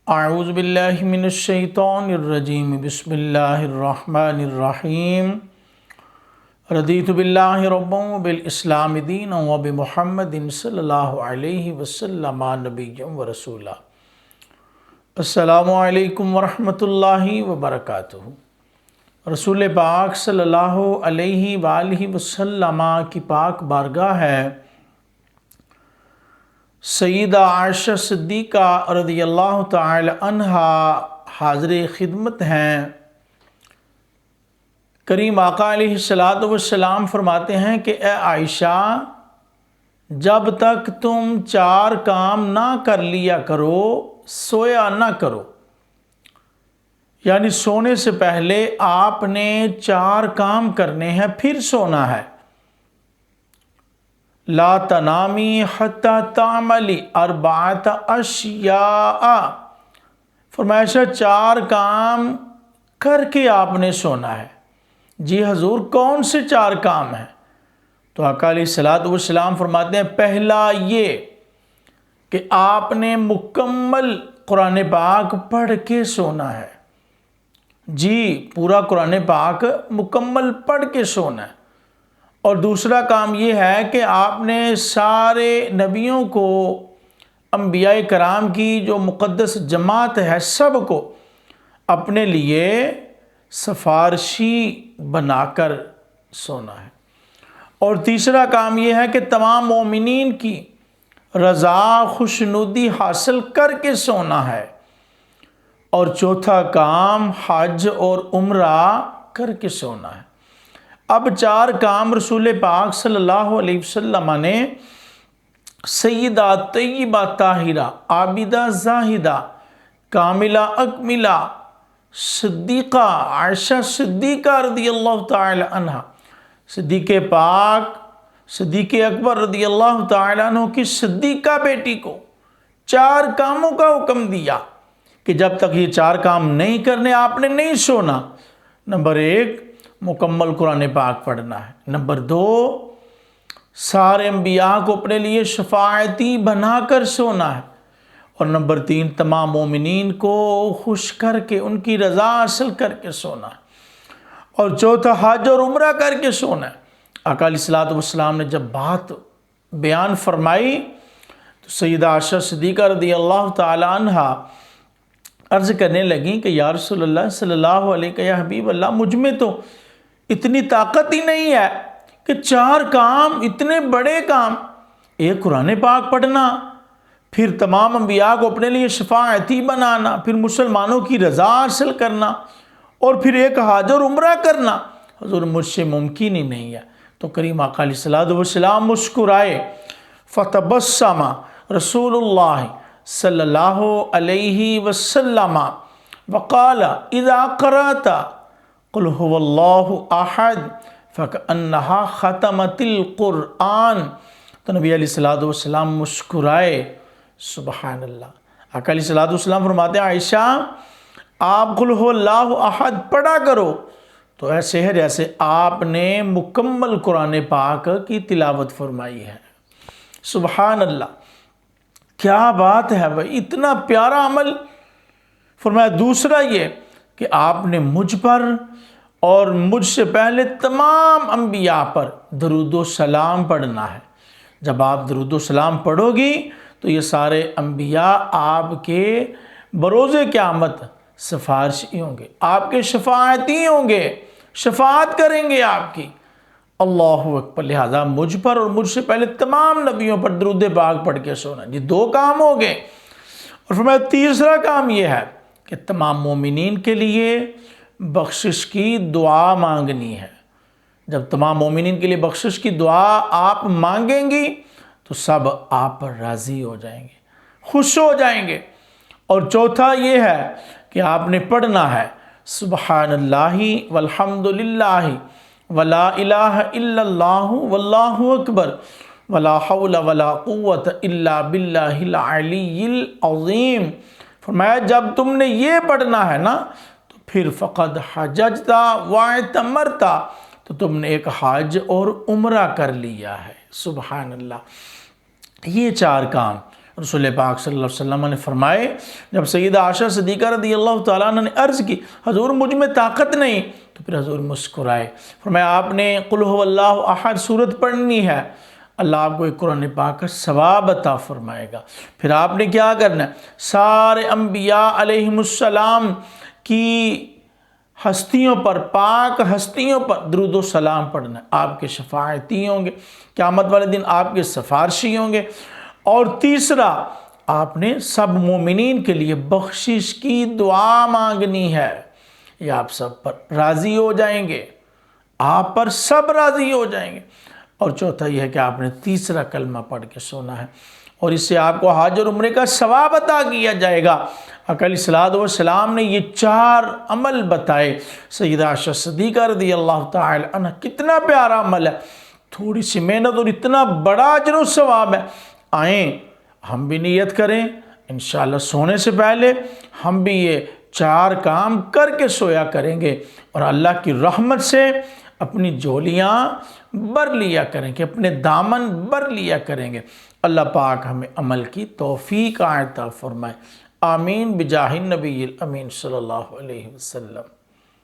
اعوذ باللہ من الشیطان الرجیم بسم اللہ الرحمن الرحیم رضیت باللہ ربا وبالاسلام دینا وبمحمد صلی اللہ علیہ وسلم نبیا ورسولا۔ السلام علیکم ورحمۃ اللہ وبرکاتہ۔ رسول پاک صلی اللہ علیہ وآلہ وسلم کی پاک بارگاہ ہے، سیدہ عائشہ صدیقہ رضی اللہ تعالی عنہا حاضر خدمت ہیں۔ کریم آقا علیہ السلام فرماتے ہیں کہ اے عائشہ، جب تک تم 4 کام نہ کر لیا کرو سویا نہ کرو، یعنی سونے سے پہلے آپ نے 4 کام کرنے ہیں پھر سونا ہے۔ لا تنامی حتی تعملی 4 اشیاء، فرمایا 4 کام کر کے آپ نے سونا ہے۔ جی حضور کون سے 4 کام ہیں؟ تو آقا علیہ السلام فرماتے ہیں، پہلا یہ کہ آپ نے مکمل قرآن پاک پڑھ کے سونا ہے۔ جی پورا قرآن پاک مکمل پڑھ کے سونا ہے۔ اور دوسرا کام یہ ہے کہ آپ نے سارے نبیوں کو، انبیاء کرام کی جو مقدس جماعت ہے، سب کو اپنے لیے سفارشی بنا کر سونا ہے۔ اور تیسرا کام یہ ہے کہ تمام مومنین کی رضا خوشنودی حاصل کر کے سونا ہے۔ اور چوتھا کام حج اور عمرہ کر کے سونا ہے۔ اب 4 کام رسول پاک صلی اللہ علیہ وسلم نے سیدہ طیبہ طاہرہ عابدہ زاہدہ کاملہ اکملہ صدیقہ عائشہ صدیقہ رضی اللہ تعالی عنہ، صدیق پاک صدیق اکبر رضی اللہ تعالی عنہ کی صدیقہ بیٹی کو 4 کاموں کا حکم دیا کہ جب تک یہ 4 کام نہیں کرنے آپ نے نہیں سونا۔ نمبر 1 مکمل قرآن پاک پڑھنا ہے۔ نمبر 2 سارے انبیاء کو اپنے لیے شفاعتی بنا کر سونا ہے۔ اور نمبر 3 تمام مومنین کو خوش کر کے ان کی رضا حاصل کر کے سونا ہے۔ اور چوتھا حج اور عمرہ کر کے سونا ہے۔ آقا علیہ السلام نے جب بات بیان فرمائی تو سیدہ عائشہ صدیقہ رضی اللہ تعالی عنہ عرض کرنے لگیں کہ یا رسول اللہ صلی اللہ علیہ یا حبیب اللہ، مجھ میں تو اتنی طاقت ہی نہیں ہے کہ 4 کام، اتنے بڑے کام، ایک قرآن پاک پڑھنا، پھر تمام انبیاء کو اپنے لیے شفاعتی بنانا، پھر مسلمانوں کی رضا حاصل کرنا، اور پھر ایک حج اور عمرہ کرنا، حضور مجھ سے ممکن ہی نہیں ہے۔ تو کریم آقا علیہ السلام مسکرائے، فتبسم رسول اللہ صلی اللہ علیہ وسلم وقال اذا قرأت قل هو اللہ احد فکأنہا ختمت القرآن۔ تو نبی علیہ السلام مسکرائے، سبحان اللہ۔ آقا علیہ السلام فرماتے ہیں، عائشہ آپ قل هو اللہ احد پڑھا کرو، تو ایسے ہے جیسے آپ نے مکمل قرآن پاک کی تلاوت فرمائی ہے۔ سبحان اللہ، کیا بات ہے بھائی، اتنا پیارا عمل فرمایا۔ دوسرا یہ کہ آپ نے مجھ پر اور مجھ سے پہلے تمام انبیاء پر درود و سلام پڑھنا ہے۔ جب آپ درود و سلام پڑھو گی تو یہ سارے انبیاء آپ کے بروز قیامت سفارشی ہوں گے، آپ کے شفاعتی ہوں گے، شفاعت کریں گے آپ کی۔ اللہ اکبر۔ لہذا مجھ پر اور مجھ سے پہلے تمام نبیوں پر درود پاک پڑھ کے سونا۔ یہ 2 کام ہو گئے۔ اور فرمایا تیسرا کام یہ ہے کہ تمام مومنین کے لیے بخشش کی دعا مانگنی ہے۔ جب تمام مومنین کے لیے بخشش کی دعا آپ مانگیں گی تو سب آپ پر راضی ہو جائیں گے، خوش ہو جائیں گے۔ اور چوتھا یہ ہے کہ آپ نے پڑھنا ہے سبحان اللہ والحمد للہ ولا الہ الا اللہ واللہ اکبر ولا حول ولا قوت الا باللہ العلی العظیم۔ فرمایا جب تم نے یہ پڑھنا ہے نا تو پھر فقد حججتا واعتمرتا، تو تم نے ایک حج اور عمرہ کر لیا ہے۔ سبحان اللہ۔ یہ 4 کام رسول پاک صلی اللہ علیہ وسلم نے فرمائے جب سیدہ عائشہ صدیقہ رضی اللہ تعالیٰ عنہ نے عرض کی حضور مجھ میں طاقت نہیں، تو پھر حضور مسکرائے، فرمایا آپ نے قل هو اللہ احد سورت پڑھنی ہے، اللہ آپ کو ایک قرآن پاک کا ثواب عطا فرمائے گا۔ پھر آپ نے کیا کرنا ہے، سارے انبیاء علیہم السلام کی ہستیوں پر، پاک ہستیوں پر درود و سلام پڑھنا ہے، آپ کے شفاعتی ہوں گے، قیامت والے دن آپ کے سفارشی ہوں گے۔ اور تیسرا آپ نے سب مومنین کے لیے بخشش کی دعا مانگنی ہے، یہ آپ سب پر راضی ہو جائیں گے، آپ پر سب راضی ہو جائیں گے۔ اور چوتھا یہ ہے کہ آپ نے تیسرا کلمہ پڑھ کے سونا ہے، اور اس سے آپ کو حج اور عمرے کا ثواب عطا کیا جائے گا۔ آقا علیہ الصلوۃ والسلام نے یہ 4 عمل بتائے، سیدہ عائشہ صدیقہ رضی اللہ تعالی عنہ، کتنا پیارا عمل ہے، تھوڑی سی محنت اور اتنا بڑا اجر و ثواب ہے۔ آئیں ہم بھی نیت کریں، انشاءاللہ سونے سے پہلے ہم بھی یہ 4 کام کر کے سویا کریں گے، اور اللہ کی رحمت سے اپنی جولیاں بھر لیا کریں گے، اپنے دامن بھر لیا کریں گے۔ اللہ پاک ہمیں عمل کی توفیق عطا فرمائے، آمین بجاہ النبی الامین صلی اللہ علیہ وسلم۔